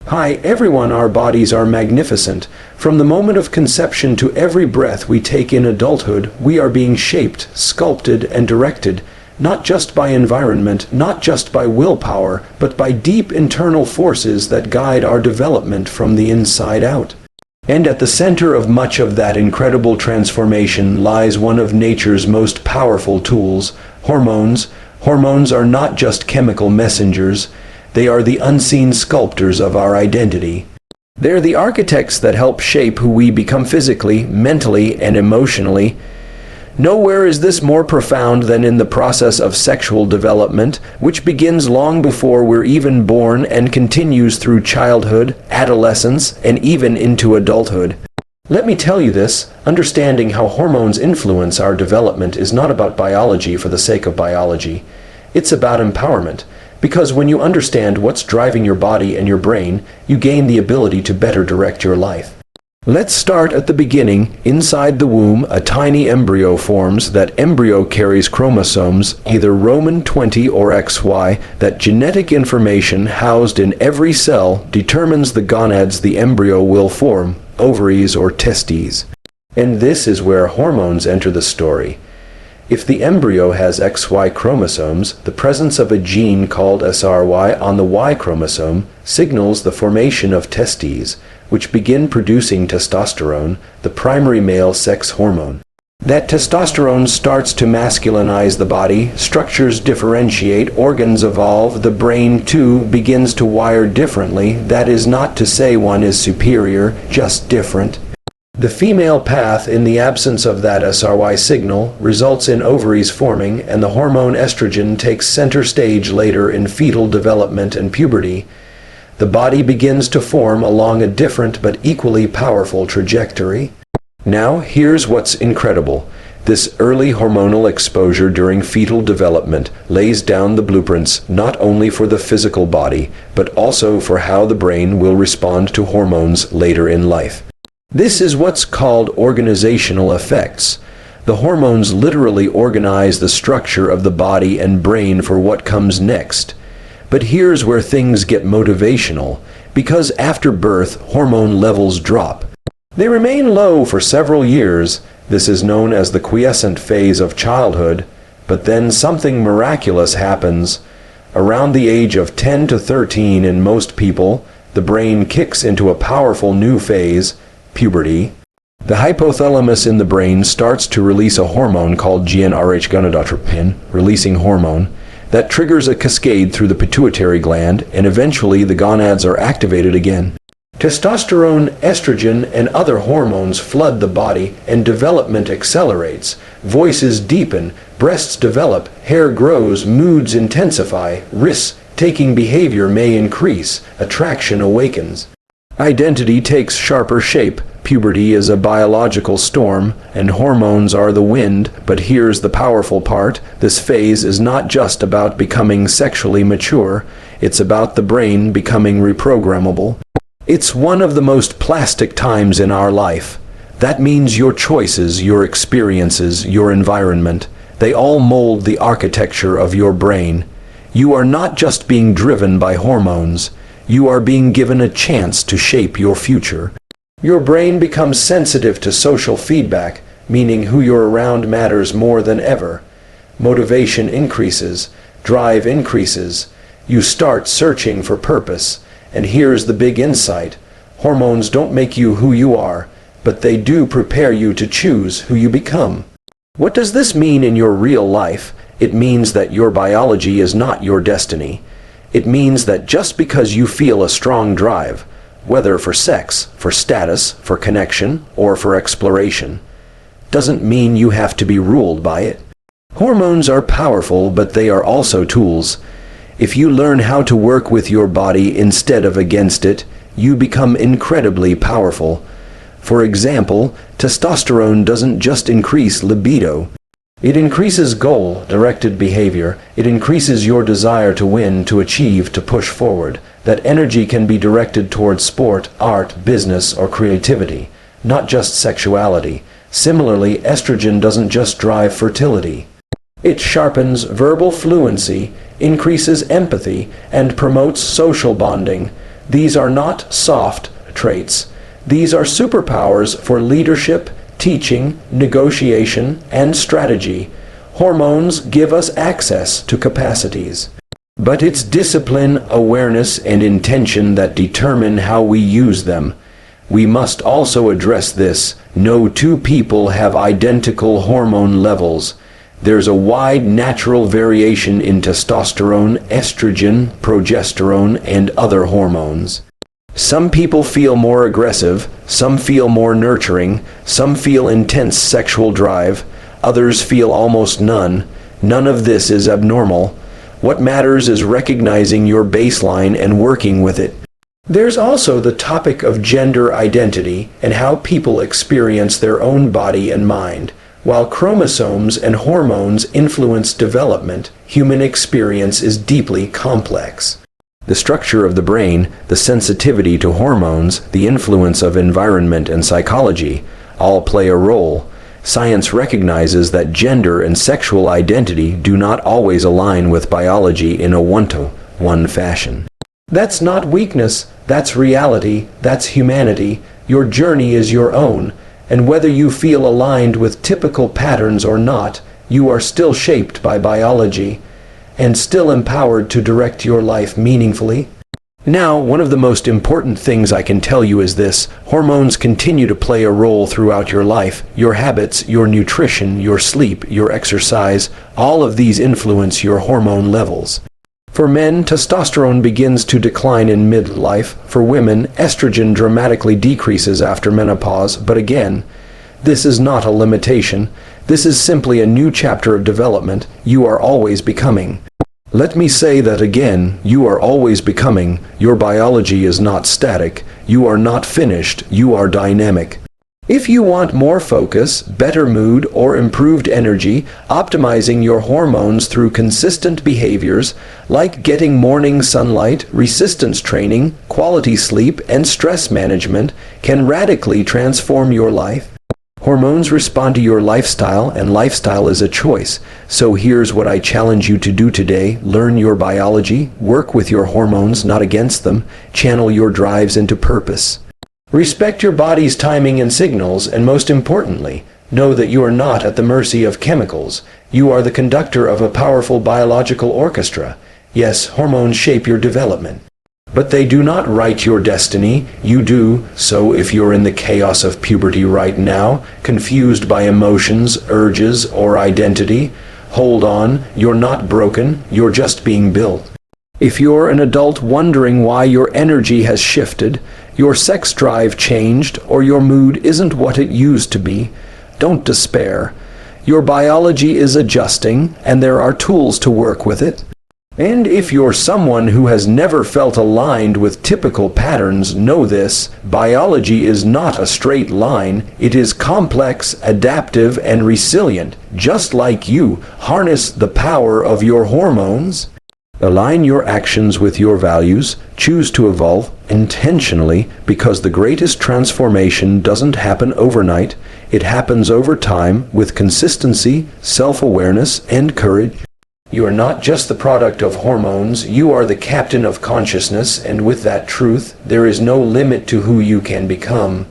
Hi everyone, our bodies are magnificent. From the moment of conception to every breath we take in adulthood, we are being shaped, sculpted, and directed, not just by environment, not just by willpower, but by deep internal forces that guide our development from the inside out. And at the center of much of that incredible transformation lies one of nature's most powerful tools, hormones. Hormones are not just chemical messengers. They are the unseen sculptors of our identity. They're the architects that help shape who we become physically, mentally, and emotionally. Nowhere is this more profound than in the process of sexual development, which begins long before we're even born and continues through childhood, adolescence, and even into adulthood. Let me tell you this, understanding how hormones influence our development is not about biology for the sake of biology. It's about empowerment. Because when you understand what's driving your body and your brain, you gain the ability to better direct your life. Let's start at the beginning. Inside the womb, a tiny embryo forms. That embryo carries chromosomes, either Roman 20 or XY. That genetic information housed in every cell determines the gonads the embryo will form, ovaries or testes. And this is where hormones enter the story. If the embryo has XY chromosomes, the presence of a gene called SRY on the Y chromosome signals the formation of testes, which begin producing testosterone, the primary male sex hormone. That testosterone starts to masculinize the body, structures differentiate, organs evolve, the brain too begins to wire differently. That is not to say one is superior, just different. The female path, in the absence of that SRY signal, results in ovaries forming, and the hormone estrogen takes center stage later in fetal development and puberty. The body begins to form along a different but equally powerful trajectory. Now, here's what's incredible. This early hormonal exposure during fetal development lays down the blueprints not only for the physical body, but also for how the brain will respond to hormones later in life. This is what's called organizational effects. The hormones literally organize the structure of the body and brain for what comes next. But here's where things get motivational, because after birth, hormone levels drop. They remain low for several years. This is known as the quiescent phase of childhood. But then something miraculous happens. Around the age of 10 to 13 in most people, the brain kicks into a powerful new phase, puberty. The hypothalamus in the brain starts to release a hormone called GnRH, releasing hormone, that triggers a cascade through the pituitary gland, and eventually the gonads are activated again. Testosterone, estrogen, and other hormones flood the body, and development accelerates. Voices deepen, breasts develop, hair grows, moods intensify, risk-taking behavior may increase, attraction awakens. Identity takes sharper shape. Puberty is a biological storm, and hormones are the wind. But here's the powerful part. This phase is not just about becoming sexually mature. It's about the brain becoming reprogrammable. It's one of the most plastic times in our life. That means your choices, your experiences, your environment, they all mold the architecture of your brain. You are not just being driven by hormones. You are being given a chance to shape your future. Your brain becomes sensitive to social feedback, meaning who you're around matters more than ever. Motivation increases, drive increases. You start searching for purpose. And here's the big insight. Hormones don't make you who you are, but they do prepare you to choose who you become. What does this mean in your real life? It means that your biology is not your destiny. It means that just because you feel a strong drive, whether for sex, for status, for connection, or for exploration, doesn't mean you have to be ruled by it. Hormones are powerful, but they are also tools. If you learn how to work with your body instead of against it, you become incredibly powerful. For example, testosterone doesn't just increase libido. It increases goal-directed behavior. It increases your desire to win, to achieve, to push forward. That energy can be directed towards sport, art, business, or creativity, not just sexuality. Similarly, estrogen doesn't just drive fertility. It sharpens verbal fluency, increases empathy, and promotes social bonding. These are not soft traits. These are superpowers for leadership, teaching, negotiation, and strategy. Hormones give us access to capacities. But it's discipline, awareness, and intention that determine how we use them. We must also address this. No two people have identical hormone levels. There's a wide natural variation in testosterone, estrogen, progesterone, and other hormones. Some people feel more aggressive, some feel more nurturing, some feel intense sexual drive, others feel almost none. None of this is abnormal. What matters is recognizing your baseline and working with it. There's also the topic of gender identity and how people experience their own body and mind. While chromosomes and hormones influence development, human experience is deeply complex. The structure of the brain, the sensitivity to hormones, the influence of environment and psychology all play a role. Science recognizes that gender and sexual identity do not always align with biology in a one-to-one fashion. That's not weakness, that's reality, that's humanity. Your journey is your own, and whether you feel aligned with typical patterns or not, you are still shaped by biology, and still empowered to direct your life meaningfully. Now, one of the most important things I can tell you is this: hormones continue to play a role throughout your life. Your habits, your nutrition, your sleep, your exercise, all of these influence your hormone levels. For men, testosterone begins to decline in midlife. For women, estrogen dramatically decreases after menopause, but again, this is not a limitation. This is simply a new chapter of development. You are always becoming. Let me say that again, you are always becoming. Your biology is not static. You are not finished. You are dynamic. If you want more focus, better mood, or improved energy, optimizing your hormones through consistent behaviors like getting morning sunlight, resistance training, quality sleep, and stress management can radically transform your life. Hormones respond to your lifestyle, and lifestyle is a choice. So here's what I challenge you to do today. Learn your biology, work with your hormones, not against them, channel your drives into purpose. Respect your body's timing and signals, and most importantly, know that you are not at the mercy of chemicals. You are the conductor of a powerful biological orchestra. Yes, hormones shape your development, but they do not write your destiny. You do. So if you're in the chaos of puberty right now, confused by emotions, urges, or identity, hold on. You're not broken. You're just being built. If you're an adult wondering why your energy has shifted, your sex drive changed, or your mood isn't what it used to be, don't despair. Your biology is adjusting, and there are tools to work with it. And if you're someone who has never felt aligned with typical patterns, know this: biology is not a straight line. It is complex, adaptive, and resilient. Just like you, harness the power of your hormones. Align your actions with your values. Choose to evolve intentionally, because the greatest transformation doesn't happen overnight. It happens over time with consistency, self-awareness, and courage. You are not just the product of hormones. You are the captain of consciousness, and with that truth, there is no limit to who you can become.